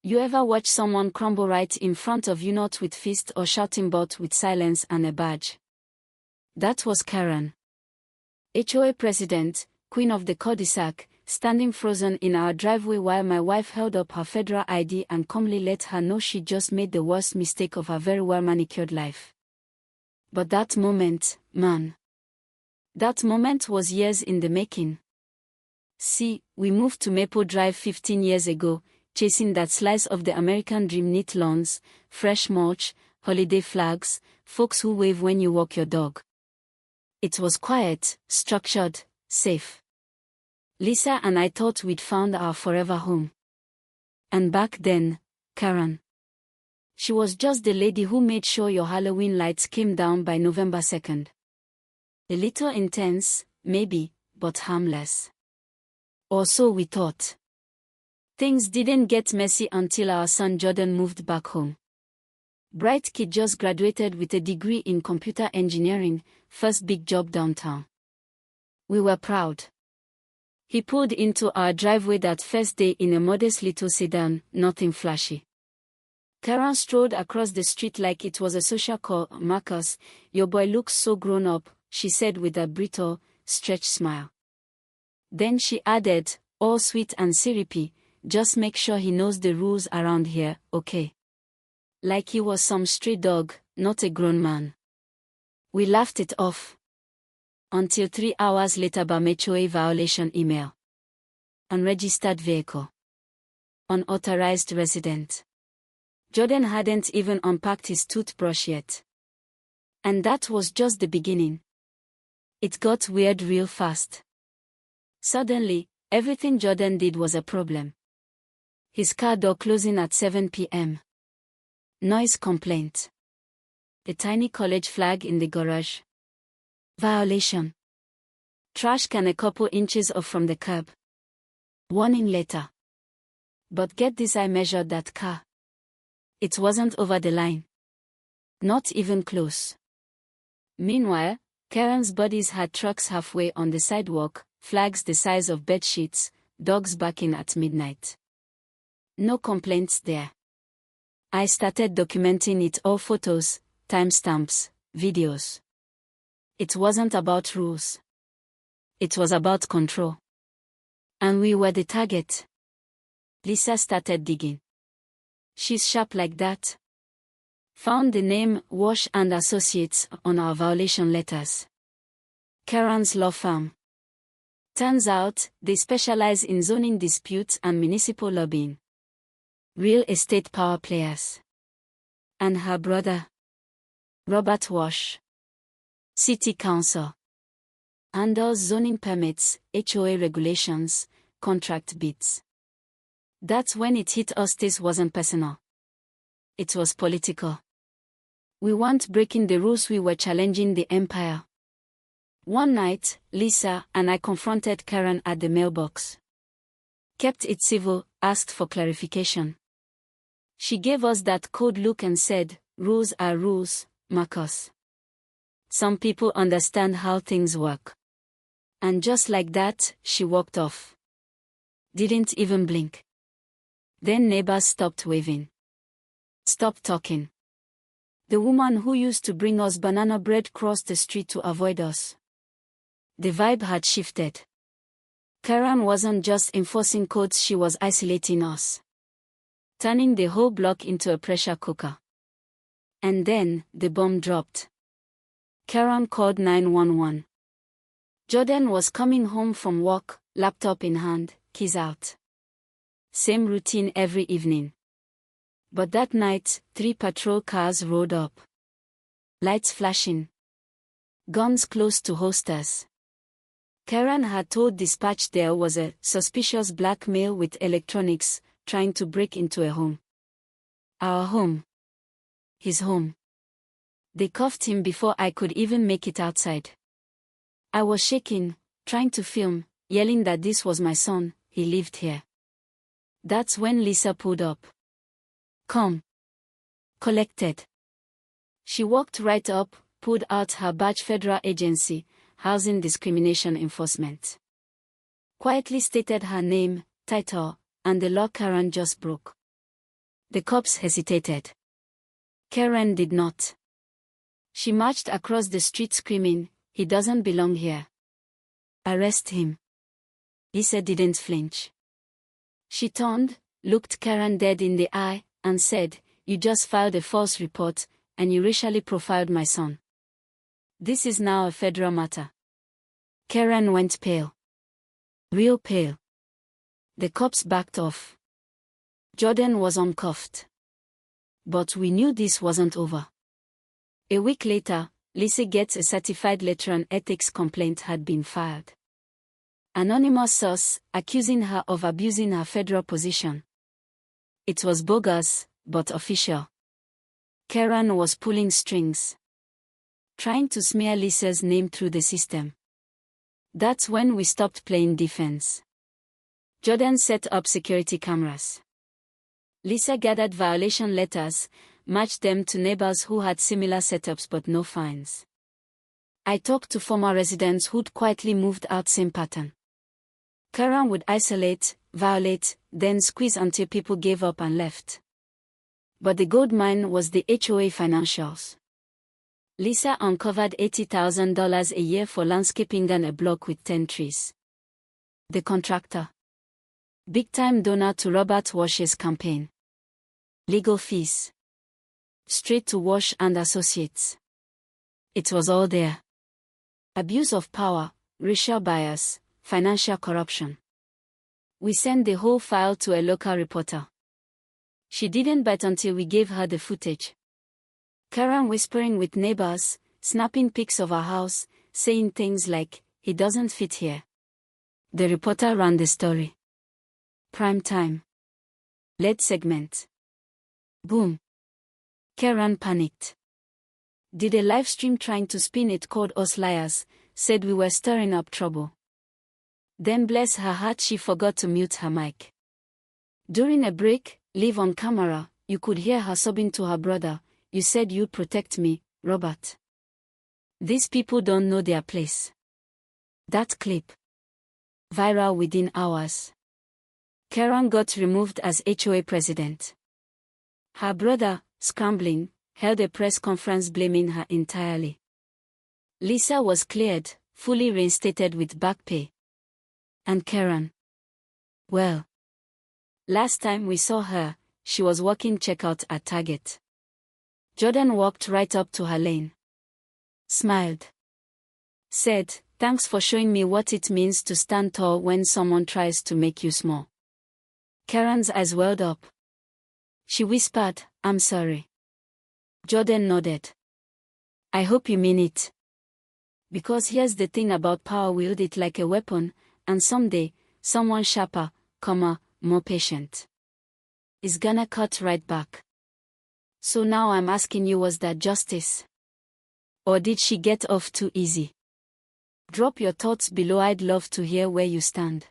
You ever watch someone crumble right in front of you, not with fist or shouting but with silence and a badge? That was Karen. HOA president, queen of the cul-de-sac, standing frozen in our driveway while my wife held up her federal ID and calmly let her know she just made the worst mistake of her very well-manicured life. But that moment, man. That moment was years in the making. See, we moved to Maple Drive 15 years ago, chasing that slice of the American dream: neat lawns, fresh mulch, holiday flags, folks who wave when you walk your dog. It was quiet, structured, safe. Lisa and I thought we'd found our forever home. And back then, Karen. She was just the lady who made sure your Halloween lights came down by November 2nd. A little intense, maybe, but harmless. Or so we thought. Things didn't get messy until our son Jordan moved back home. Bright kid just graduated with a degree in computer engineering, first big job downtown. We were proud. He pulled into our driveway that first day in a modest little sedan, nothing flashy. Karen strode across the street like it was a social call. "Marcus, your boy looks so grown up," she said with a brittle, stretched smile. Then she added, all sweet and syrupy, "Just make sure he knows the rules around here, okay?" Like he was some stray dog, not a grown man. We laughed it off. Until 3 hours later, HOA violation email. Unregistered vehicle. Unauthorized resident. Jordan hadn't even unpacked his toothbrush yet. And that was just the beginning. It got weird real fast. Suddenly, everything Jordan did was a problem. His car door closing at 7 p.m. Noise complaint. A tiny college flag in the garage. Violation. Trash can a couple inches off from the curb. Warning letter. But get this, I measured that car. It wasn't over the line. Not even close. Meanwhile, Karen's buddies had trucks halfway on the sidewalk, flags the size of bed sheets, dogs barking at midnight. No complaints there. I started documenting it, all photos, timestamps, videos. It wasn't about rules. It was about control. And we were the target. Lisa started digging. She's sharp like that. Found the name Wash and Associates on our violation letters. Karen's law firm. Turns out, they specialize in zoning disputes and municipal lobbying. Real estate power players. And her brother, Robert Wash. City Council. Handles zoning permits, HOA regulations, contract bids. That's when it hit us. This wasn't personal. It was political. We weren't breaking the rules, we were challenging the empire. One night, Lisa and I confronted Karen at the mailbox. Kept it civil, asked for clarification. She gave us that cold look and said, "Rules are rules, Marcus. Some people understand how things work." And just like that, she walked off. Didn't even blink. Then neighbors stopped waving. Stopped talking. The woman who used to bring us banana bread crossed the street to avoid us. The vibe had shifted. Karen wasn't just enforcing codes, she was isolating us. Turning the whole block into a pressure cooker. And then, the bomb dropped. Karen called 911. Jordan was coming home from work, laptop in hand, keys out. Same routine every evening. But that night, 3 patrol cars rolled up. Lights flashing. Guns close to holsters. Karen had told dispatch there was a suspicious black male with electronics, trying to break into a home. Our home. His home. They cuffed him before I could even make it outside. I was shaking, trying to film, yelling that this was my son, he lived here. That's when Lisa pulled up. Come. Collected. She walked right up, pulled out her badge, Federal Agency, Housing Discrimination Enforcement. Quietly stated her name, title, and the law Karen just broke. The cops hesitated. Karen did not. She marched across the street screaming, "He doesn't belong here. Arrest him." Lisa didn't flinch. She turned, looked Karen dead in the eye, and said, "You just filed a false report, and you racially profiled my son. This is now a federal matter." Karen went pale. Real pale. The cops backed off. Jordan was uncuffed. But we knew this wasn't over. A week later, Lisa gets a certified letter an ethics complaint had been filed. Anonymous source, accusing her of abusing her federal position. It was bogus, but official. Karen was pulling strings. Trying to smear Lisa's name through the system. That's when we stopped playing defense. Jordan set up security cameras. Lisa gathered violation letters, matched them to neighbors who had similar setups but no fines. I talked to former residents who'd quietly moved out, same pattern. Karen would isolate, violate, then squeeze until people gave up and left. But the gold mine was the HOA financials. Lisa uncovered $80,000 a year for landscaping and a block with 10 trees. The contractor. Big-time donor to Robert Wash's campaign. Legal fees. Straight to Wash and Associates. It was all there. Abuse of power, racial bias, financial corruption. We sent the whole file to a local reporter. She didn't bite until we gave her the footage. Karen whispering with neighbors, snapping pics of our house, saying things like, "He doesn't fit here." The reporter ran the story. Prime time. Lead segment. Boom. Karen panicked. Did a live stream trying to spin it, called us liars, said we were stirring up trouble. Then bless her heart she forgot to mute her mic. During a break, live on camera, you could hear her sobbing to her brother, "You said you'd protect me, Robert. These people don't know their place." That clip. Viral within hours. Karen got removed as HOA president. Her brother, scrambling, held a press conference blaming her entirely. Lisa was cleared, fully reinstated with back pay. And Karen? Well, last time we saw her, she was working checkout at Target. Jordan walked right up to her lane. Smiled. Said, "Thanks for showing me what it means to stand tall when someone tries to make you small." Karen's eyes welled up. She whispered, "I'm sorry." Jordan nodded. "I hope you mean it. Because here's the thing about power, wield it like a weapon, and someday, someone sharper, more patient, is gonna cut right back. So now I'm asking you, was that justice? Or did she get off too easy? Drop your thoughts below, I'd love to hear where you stand.